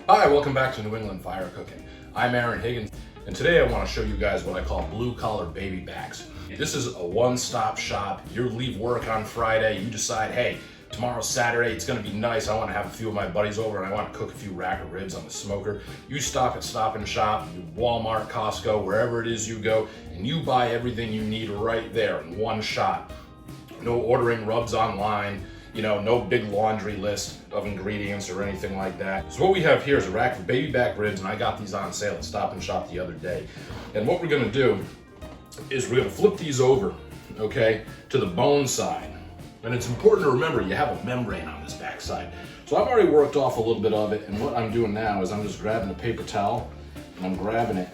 Hi, welcome back to New England Fire Cooking. I'm Aaron Higgins, and today I want to show you guys what I call blue-collar baby backs. This is a one-stop shop. You leave work on Friday, you decide, hey, tomorrow's Saturday, it's gonna be nice, I want to have a few of my buddies over and I want to cook a few rack of ribs on the smoker. You stop at Stop and Shop, Walmart, Costco, wherever it is you go, and you buy everything you need right there in one shot. No ordering rubs online, no big laundry list of ingredients or anything like that. So what we have here is a rack of baby back ribs, and I got these on sale at Stop and Shop the other day. And what we're gonna do is we're gonna flip these over, okay, to the bone side. And it's important to remember you have a membrane on this back side. So I've already worked off a little bit of it, and what I'm doing now is I'm just grabbing a paper towel, and I'm grabbing it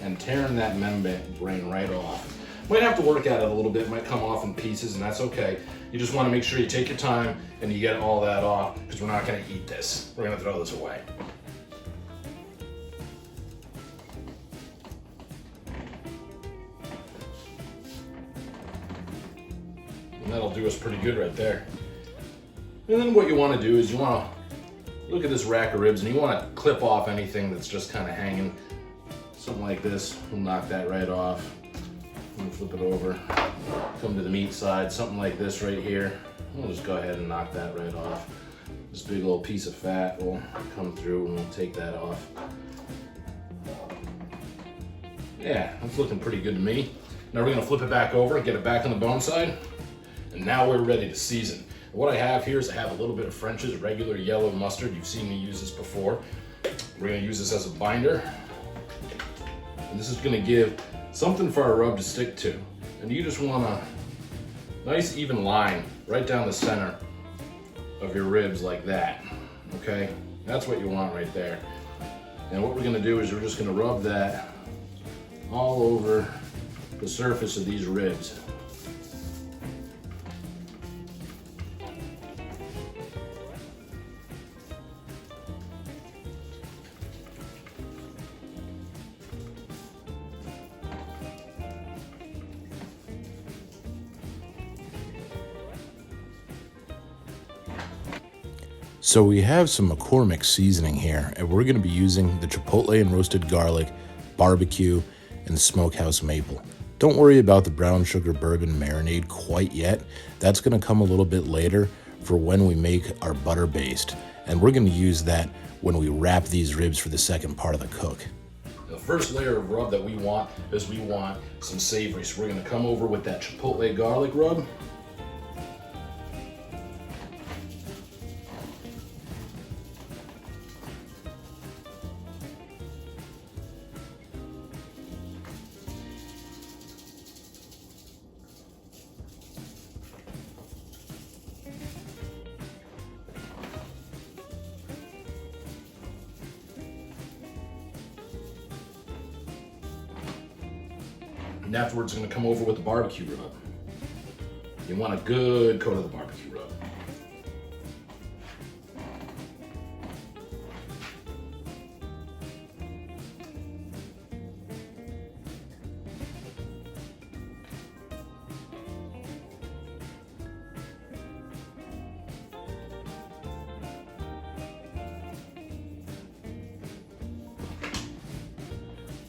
and tearing that membrane right off. Might have to work at it a little bit, might come off in pieces, and that's okay. You just want to make sure you take your time and you get all that off, because we're not going to eat this. We're going to throw this away. And that'll do us pretty good right there. And then what you want to do is you want to look at this rack of ribs and you want to clip off anything that's just kind of hanging. Something like this, we'll knock that right off. And flip it over, come to the meat side, something like this right here. We'll just go ahead and knock that right off. This big little piece of fat will come through and we'll take that off. Yeah, that's looking pretty good to me. Now we're gonna flip it back over and get it back on the bone side. And now we're ready to season. What I have here is I have a little bit of French's regular yellow mustard. You've seen me use this before. We're gonna use this as a binder. And this is gonna give something for our rub to stick to. And you just want a nice even line right down the center of your ribs like that, okay? That's what you want right there. And what we're gonna do is we're just gonna rub that all over the surface of these ribs. So we have some McCormick seasoning here, and we're going to be using the chipotle and roasted garlic, barbecue, and smokehouse maple. Don't worry about the brown sugar bourbon marinade quite yet. That's going to come a little bit later for when we make our butter baste, and we're going to use that when we wrap these ribs for the second part of the cook. The first layer of rub that we want is we want some savory. So we're going to come over with that chipotle garlic rub. And afterwards, I'm gonna come over with the barbecue rub. You want a good coat of the barbecue rub.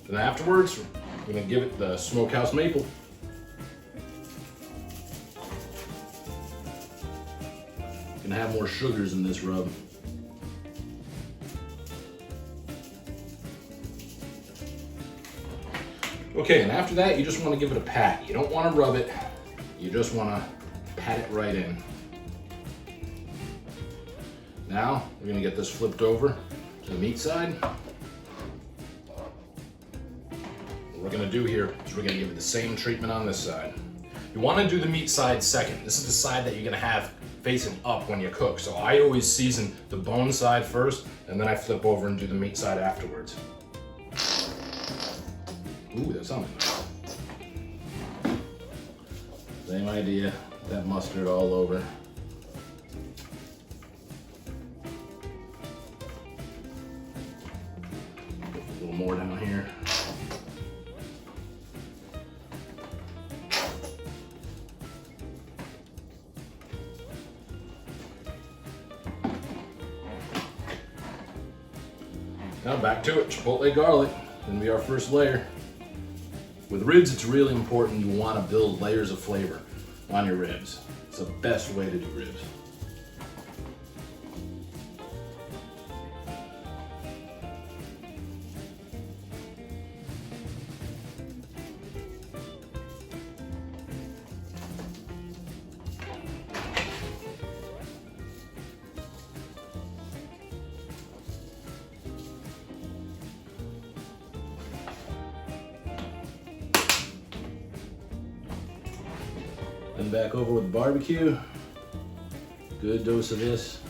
And afterwards, we're gonna give it the smokehouse maple. Gonna have more sugars in this rub. Okay, and after that, you just wanna give it a pat. You don't wanna rub it, you just wanna pat it right in. Now, we're gonna get this flipped over to the meat side. What we're gonna do here is we're gonna give it the same treatment on this side. You wanna do the meat side second. This is the side that you're gonna have facing up when you cook. So I always season the bone side first, and then I flip over and do the meat side afterwards. Ooh, that sounds good. Same idea, that mustard all over. A little more down here. Now back to it, chipotle garlic, gonna be our first layer. With ribs, it's really important you wanna build layers of flavor on your ribs. It's the best way to do ribs. Then back over with barbecue. Good dose of this.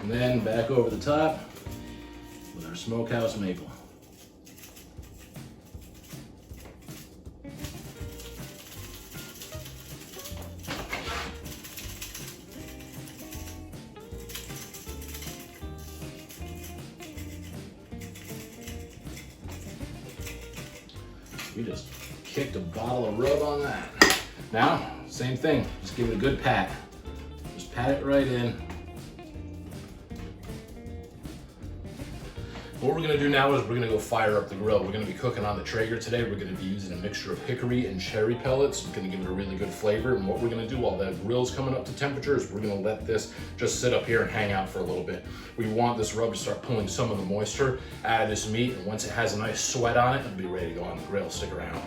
And then back over the top with our smokehouse maple. We just kicked a bottle of rub on that. Now, same thing, just give it a good pat. Just pat it right in. What we're gonna do now is we're gonna go fire up the grill. We're gonna be cooking on the Traeger today. We're gonna be using a mixture of hickory and cherry pellets. It's gonna give it a really good flavor. And what we're gonna do while that grill's coming up to temperature is we're gonna let this just sit up here and hang out for a little bit. We want this rub to start pulling some of the moisture out of this meat. And once it has a nice sweat on it, it'll be ready to go on the grill. Stick around.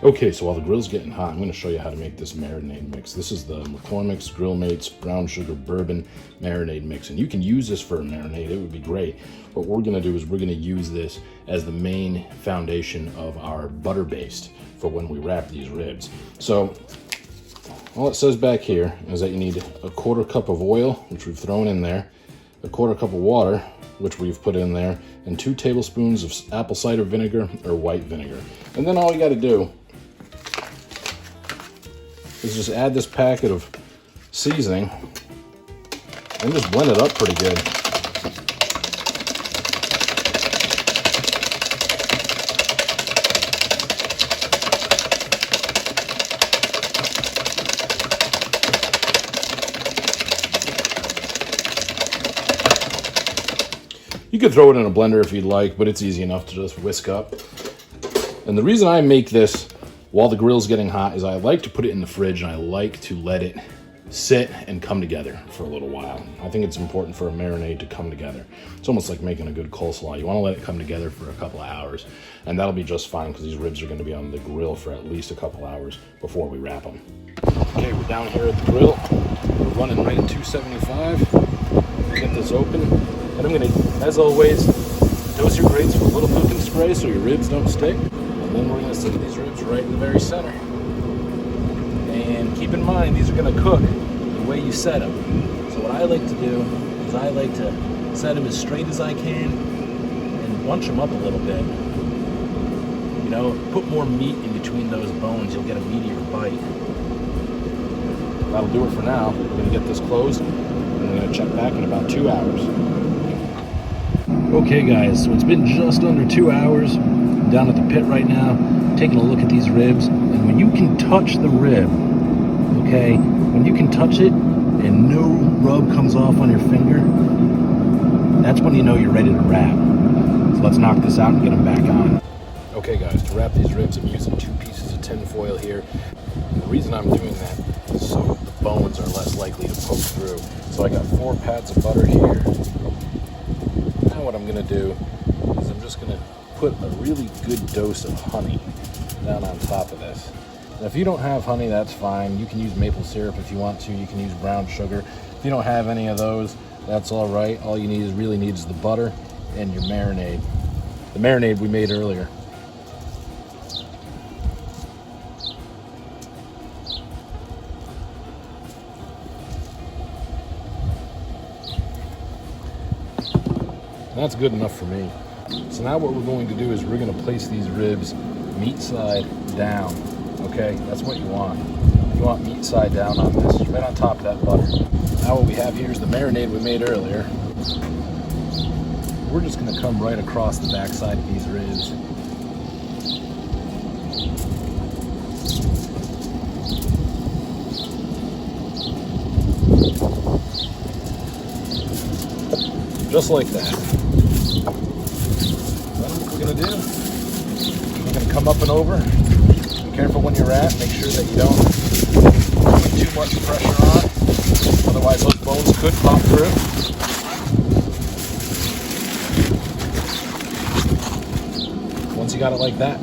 Okay, so while the grill's getting hot, I'm gonna show you how to make this marinade mix. This is the McCormick's Grill Mates Brown Sugar Bourbon Marinade Mix. And you can use this for a marinade, it would be great. What we're gonna do is we're gonna use this as the main foundation of our butter baste for when we wrap these ribs. So, all it says back here is that you need a 1/4 cup of oil, which we've thrown in there, a 1/4 cup of water, which we've put in there, and 2 tablespoons of apple cider vinegar or white vinegar. And then all you gotta do is just add this packet of seasoning and just blend it up pretty good. You could throw it in a blender if you'd like, but it's easy enough to just whisk up. And the reason I make this while the grill's getting hot is I like to put it in the fridge and I like to let it sit and come together for a little while. I think it's important for a marinade to come together. It's almost like making a good coleslaw. You want to let it come together for a couple of hours, and that'll be just fine because these ribs are going to be on the grill for at least a couple hours before we wrap them. Okay, we're down here at the grill. We're running right at 275. Get this open, and I'm going to, as always, dose your grates with a little cooking spray so your ribs don't stick. And then we're going to stick these ribs right in the very center. And keep in mind, these are going to cook the way you set them. So what I like to do is I like to set them as straight as I can and bunch them up a little bit. You know, put more meat in between those bones, you'll get a meatier bite. That'll do it for now. We're going to get this closed, and we're going to check back in about 2 hours. Okay guys, so it's been just under 2 hours. I'm down at the pit right now, taking a look at these ribs. And when you can touch the rib, okay, when you can touch it and no rub comes off on your finger, that's when you know you're ready to wrap. So let's knock this out and get them back on. Okay guys, to wrap these ribs, I'm using 2 pieces of tin foil here. And the reason I'm doing that is so the bones are less likely to poke through. So I got 4 pads of butter here. Now what I'm gonna do is I'm just gonna put a really good dose of honey down on top of this. And if you don't have honey, that's fine. You can use maple syrup if you want to. You can use brown sugar. If you don't have any of those, that's all right. All you really need is the butter and your marinade. The marinade we made earlier. And that's good enough for me. So now what we're going to do is we're going to place these ribs meat side down. Okay, that's what you want. You want meat side down on this, right on top of that butter. Now what we have here is the marinade we made earlier. We're just going to come right across the backside of these ribs. Just like that. That's what we're going to do. We're going to come up and over. Be careful when you're at. Make sure that you don't put too much pressure on. Otherwise those bones could pop through. Once you got it like that,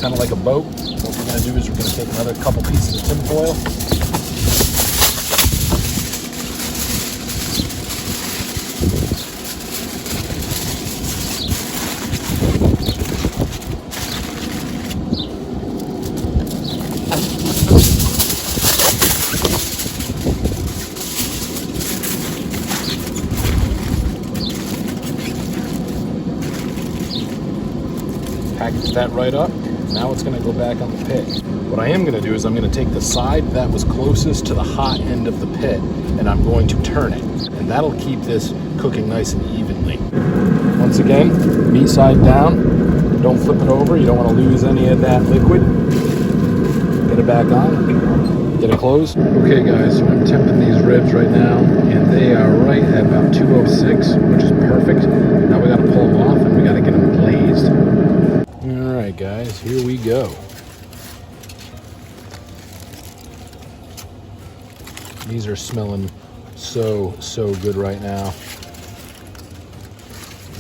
kind of like a boat, what we're going to do is we're going to take another couple pieces of tinfoil. Package that right up. Now it's going to go back on the pit. What I am going to do is I'm going to take the side that was closest to the hot end of the pit and I'm going to turn it. And that'll keep this cooking nice and evenly. Once again, meat side down. Don't flip it over. You don't want to lose any of that liquid. Get it back on. Get it closed. Okay guys, so I'm temping these ribs right now and they are right at about 206, which is perfect. Now we got to pull them off and we got to get them glazed. All right, guys, here we go. These are smelling so good right now.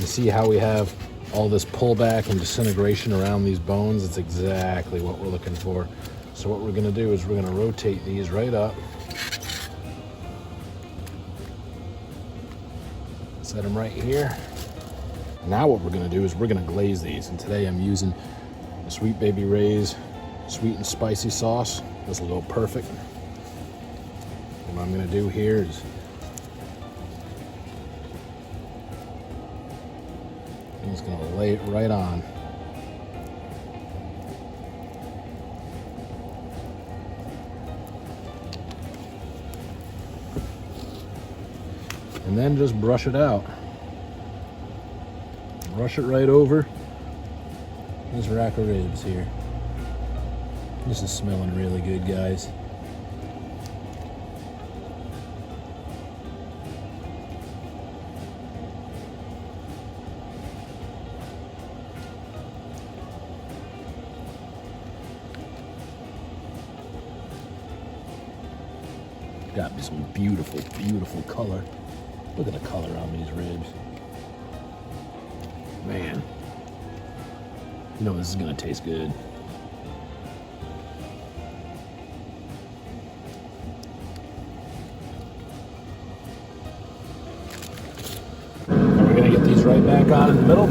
You see how we have all this pullback and disintegration around these bones? It's exactly what we're looking for. So what we're gonna do is we're gonna rotate these right up. Set them right here. Now what we're gonna do is we're gonna glaze these. And today I'm using a Sweet Baby Ray's sweet and spicy sauce. This will go perfect. And what I'm gonna do here is I'm just gonna lay it right on. And then just brush it out. Brush it right over this rack of ribs here. This is smelling really good, guys. Got some beautiful color. Look at the color on these ribs. Man, you know this is gonna taste good. Now we're gonna get these right back on in the middle.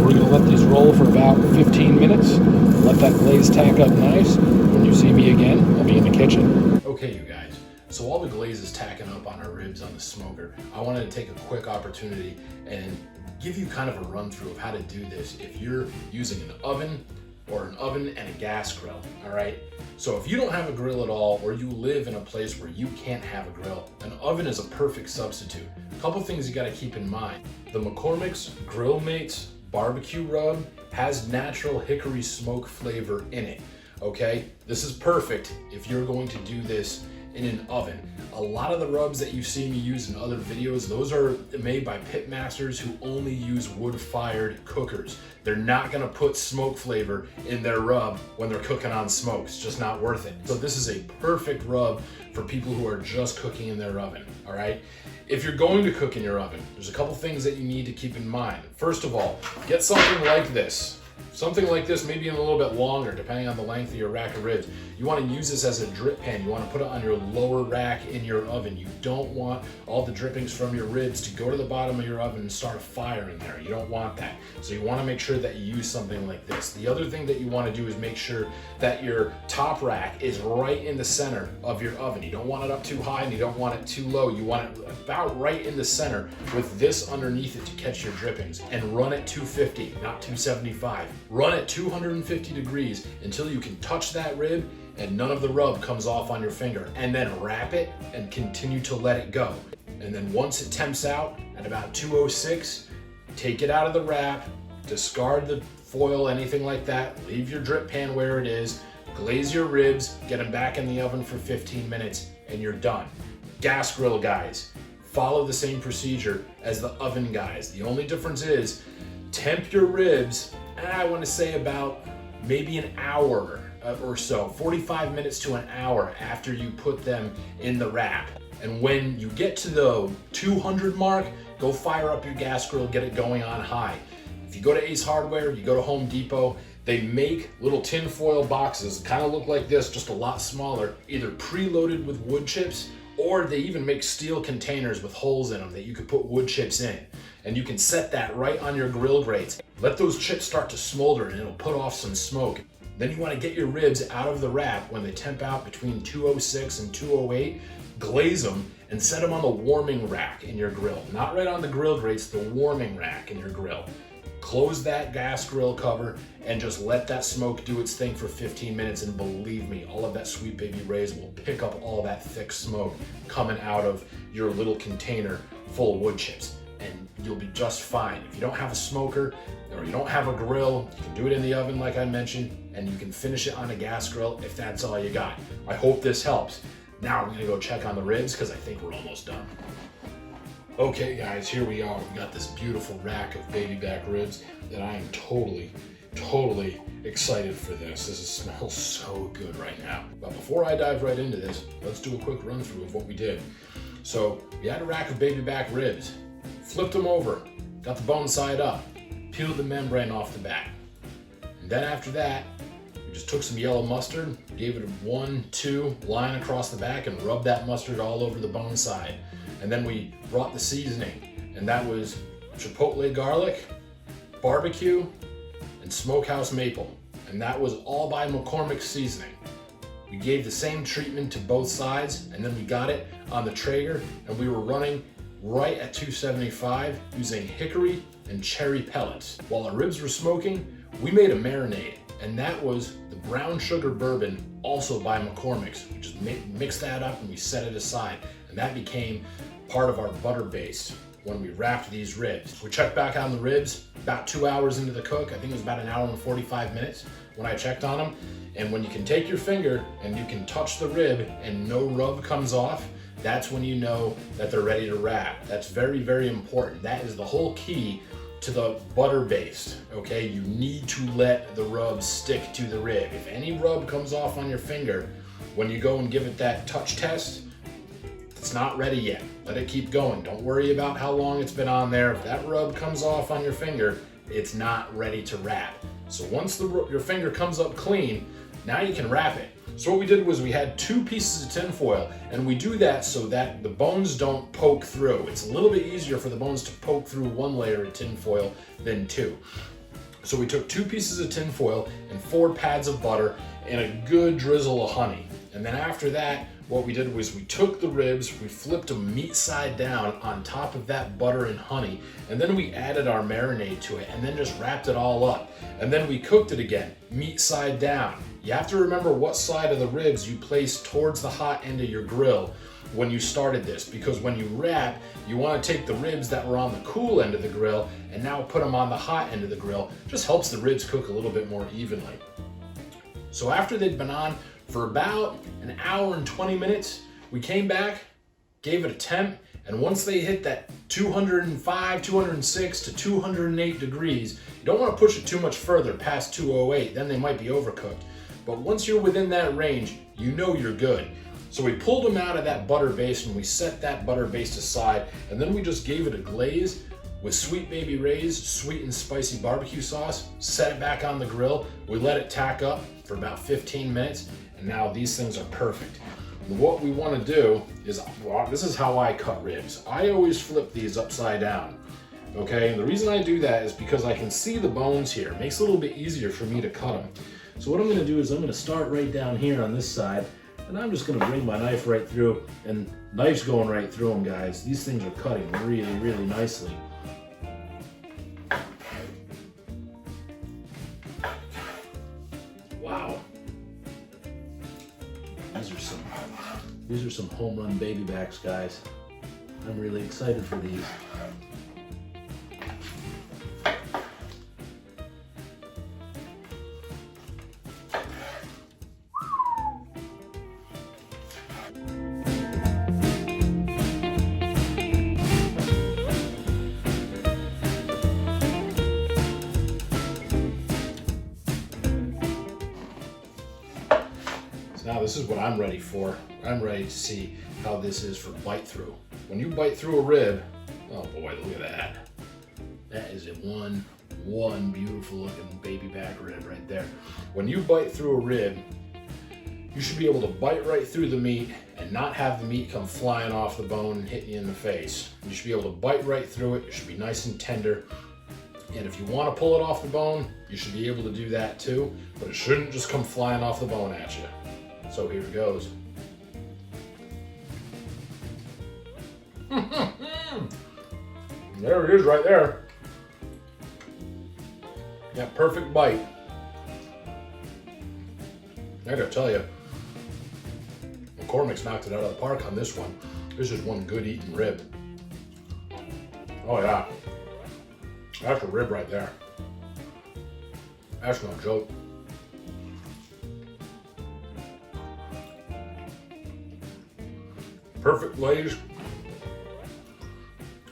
We're gonna let these roll for about 15 minutes. Let that glaze tack up nice. When you see me again, I'll be in the kitchen. Okay, you guys. So while the glaze is tacking up on our ribs on the smoker, I wanted to take a quick opportunity and give you kind of a run through of how to do this if you're using an oven or an oven and a gas grill, all right? So if you don't have a grill at all, or you live in a place where you can't have a grill, an oven is a perfect substitute. A couple things you gotta keep in mind. The McCormick's Grill Mates barbecue rub has natural hickory smoke flavor in it, okay? This is perfect if you're going to do this in an oven. A lot of the rubs that you see me use in other videos, those are made by pit masters who only use wood-fired cookers. They're not gonna put smoke flavor in their rub when they're cooking on smoke. It's just not worth it. So this is a perfect rub for people who are just cooking in their oven, all right? If you're going to cook in your oven, there's a couple things that you need to keep in mind. First of all, get something like this, Something like this, maybe even a little bit longer, depending on the length of your rack of ribs. You want to use this as a drip pan. You want to put it on your lower rack in your oven. You don't want all the drippings from your ribs to go to the bottom of your oven and start a fire in there. You don't want that. So you want to make sure that you use something like this. The other thing that you want to do is make sure that your top rack is right in the center of your oven. You don't want it up too high and you don't want it too low. You want it about right in the center with this underneath it to catch your drippings. And run at 250, not 275. Run at 250 degrees until you can touch that rib and none of the rub comes off on your finger. And then wrap it and continue to let it go. And then once it temps out at about 206, take it out of the wrap, discard the foil, anything like that, leave your drip pan where it is, glaze your ribs, get them back in the oven for 15 minutes, and you're done. Gas grill guys, follow the same procedure as the oven guys. The only difference is temp your ribs, I want to say about maybe an hour or so, 45 minutes to an hour after you put them in the wrap. And when you get to the 200 mark, go fire up your gas grill, get it going on high. If you go to Ace Hardware, you go to Home Depot, they make little tin foil boxes, kind of look like this, just a lot smaller, either preloaded with wood chips, or they even make steel containers with holes in them that you could put wood chips in. And you can set that right on your grill grates. Let those chips start to smolder and it'll put off some smoke. Then you want to get your ribs out of the wrap when they temp out between 206 and 208, glaze them and set them on the warming rack in your grill. Not right on the grill grates, the warming rack in your grill. Close that gas grill cover and just let that smoke do its thing for 15 minutes, and believe me, all of that Sweet Baby Ray's will pick up all that thick smoke coming out of your little container full of wood chips, and you'll be just fine. If you don't have a smoker or you don't have a grill, you can do it in the oven like I mentioned, and you can finish it on a gas grill if that's all you got. I hope this helps. Now I'm gonna go check on the ribs because I think we're almost done. Okay guys, here we are. We got this beautiful rack of baby back ribs that I am totally excited for this. This smells so good right now. But before I dive right into this, let's do a quick run through of what we did. So we had a rack of baby back ribs, flipped them over, got the bone side up, peeled the membrane off the back. And then after that, we just took some yellow mustard, gave it a 1-2 line across the back and rubbed that mustard all over the bone side. And then we brought the seasoning, and that was chipotle garlic, barbecue, and smokehouse maple. And that was all by McCormick's seasoning. We gave the same treatment to both sides, and then we got it on the Traeger, and we were running right at 275 using hickory and cherry pellets. While our ribs were smoking, we made a marinade, and that was the brown sugar bourbon, also by McCormick's. We just mixed that up and we set it aside, and that became part of our butter base when we wrapped these ribs. We checked back on the ribs about 2 hours into the cook. I think it was about 1 hour and 45 minutes when I checked on them. And when you can take your finger and you can touch the rib and no rub comes off, that's when you know that they're ready to wrap. That's very important. That is the whole key to the butter base, okay? You need to let the rub stick to the rib. If any rub comes off on your finger, when you go and give it that touch test, it's not ready yet. Let it keep going. Don't worry about how long it's been on there. If that rub comes off on your finger, it's not ready to wrap. So once your finger comes up clean, now you can wrap it. So what we did was we had 2 pieces of tin foil, and we do that so that the bones don't poke through. It's a little bit easier for the bones to poke through 1 layer of tin foil than 2. So we took 2 pieces of tin foil and 4 pads of butter and a good drizzle of honey. And then after that, what we did was we took the ribs, we flipped them meat side down on top of that butter and honey, and then we added our marinade to it and then just wrapped it all up. And then we cooked it again, meat side down. You have to remember what side of the ribs you place towards the hot end of your grill when you started this, because when you wrap, you want to take the ribs that were on the cool end of the grill and now put them on the hot end of the grill. Just helps the ribs cook a little bit more evenly. So after they'd been on for about 1 hour and 20 minutes, we came back, gave it a temp, and once they hit that 205, 206 to 208 degrees, you don't want to push it too much further past 208, then they might be overcooked. But once you're within that range, you know you're good. So we pulled them out of that butter base and we set that butter base aside, and then we just gave it a glaze with Sweet Baby Ray's sweet and spicy barbecue sauce, set it back on the grill. We let it tack up for about 15 minutes, and now these things are perfect. And what we want to do is, well, this is how I cut ribs. I always flip these upside down, okay? And the reason I do that is because I can see the bones here. It makes it a little bit easier for me to cut them. So what I'm going to do is I'm going to start right down here on this side, and I'm just going to bring my knife right through, and knife's going right through them, guys. These things are cutting really, really nicely. Wow. These are some home run baby backs, guys. I'm really excited for these. Now this is what I'm ready for. I'm ready to see how this is for bite through. When you bite through a rib, oh boy, look at that. That is a one beautiful looking baby back rib right there. When you bite through a rib, you should be able to bite right through the meat and not have the meat come flying off the bone and hit you in the face. You should be able to bite right through it. It should be nice and tender. And if you want to pull it off the bone, you should be able to do that too, but it shouldn't just come flying off the bone at you. So here it goes. There it is right there. Yeah, perfect bite. I gotta tell you, McCormick's knocked it out of the park on this one. This is one good eating rib. Oh yeah, that's a rib right there. That's no joke. Perfect glaze,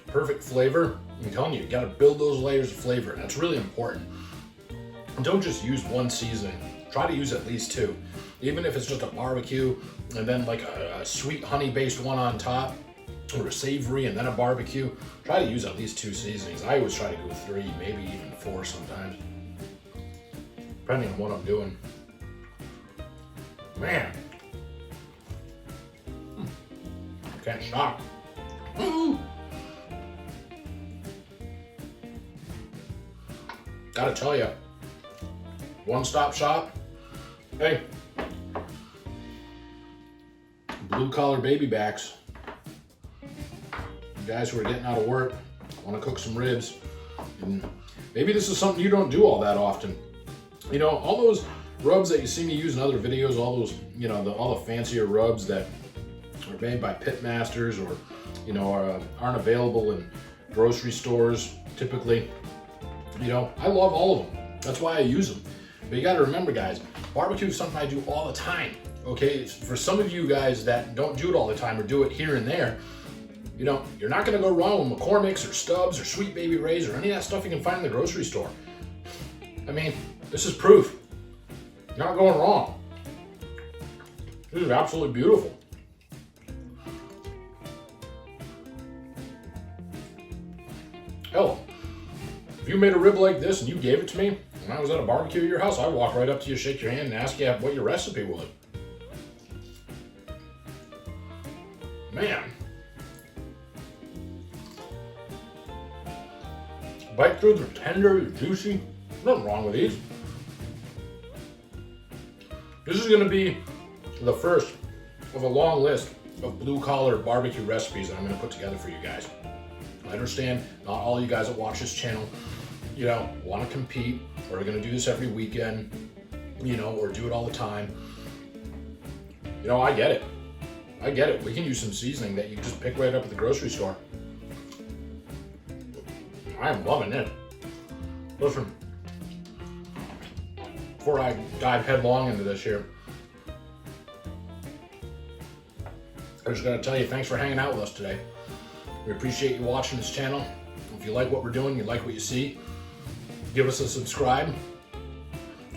perfect flavor. I'm telling you, you gotta build those layers of flavor. That's really important. And don't just use one seasoning. Try to use at least two. Even if it's just a barbecue and then like a sweet honey-based one on top, or a savory and then a barbecue. Try to use at least two seasonings. I always try to go with 3, maybe even 4 sometimes, depending on what I'm doing. Man. Can't stop. Gotta tell you, one-stop shop. Hey, blue collar baby backs. You guys who are getting out of work, want to cook some ribs, and maybe this is something you don't do all that often. You know, all those rubs that you see me use in other videos, all those, you know, all the fancier rubs that are made by pit masters or, you know, aren't available in grocery stores typically. You know, I love all of them. That's why I use them. But you got to remember, guys, barbecue is something I do all the time. Okay, for some of you guys that don't do it all the time or do it here and there, you know, you're not going to go wrong with McCormick's or Stubbs or Sweet Baby Ray's or any of that stuff you can find in the grocery store. I mean, this is proof. You're not going wrong. This is absolutely beautiful. Hell, if you made a rib like this and you gave it to me when I was at a barbecue at your house, I'd walk right up to you, shake your hand, and ask you what your recipe was. Man. Bite through, they're tender, they're juicy. Nothing wrong with these. This is going to be the first of a long list of blue-collar barbecue recipes that I'm going to put together for you guys. I understand not all you guys that watch this channel, you know, want to compete or are going to do this every weekend, you know, or do it all the time. You know, I get it. I get it. We can use some seasoning that you can just pick right up at the grocery store. I'm loving it. Listen, before I dive headlong into this here, I just gotta tell you, thanks for hanging out with us today. We appreciate you watching this channel. If you like what we're doing, you like what you see, give us a subscribe.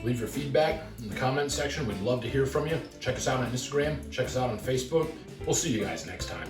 Leave your feedback in the comment section. We'd love to hear from you. Check us out on Instagram. Check us out on Facebook. We'll see you guys next time.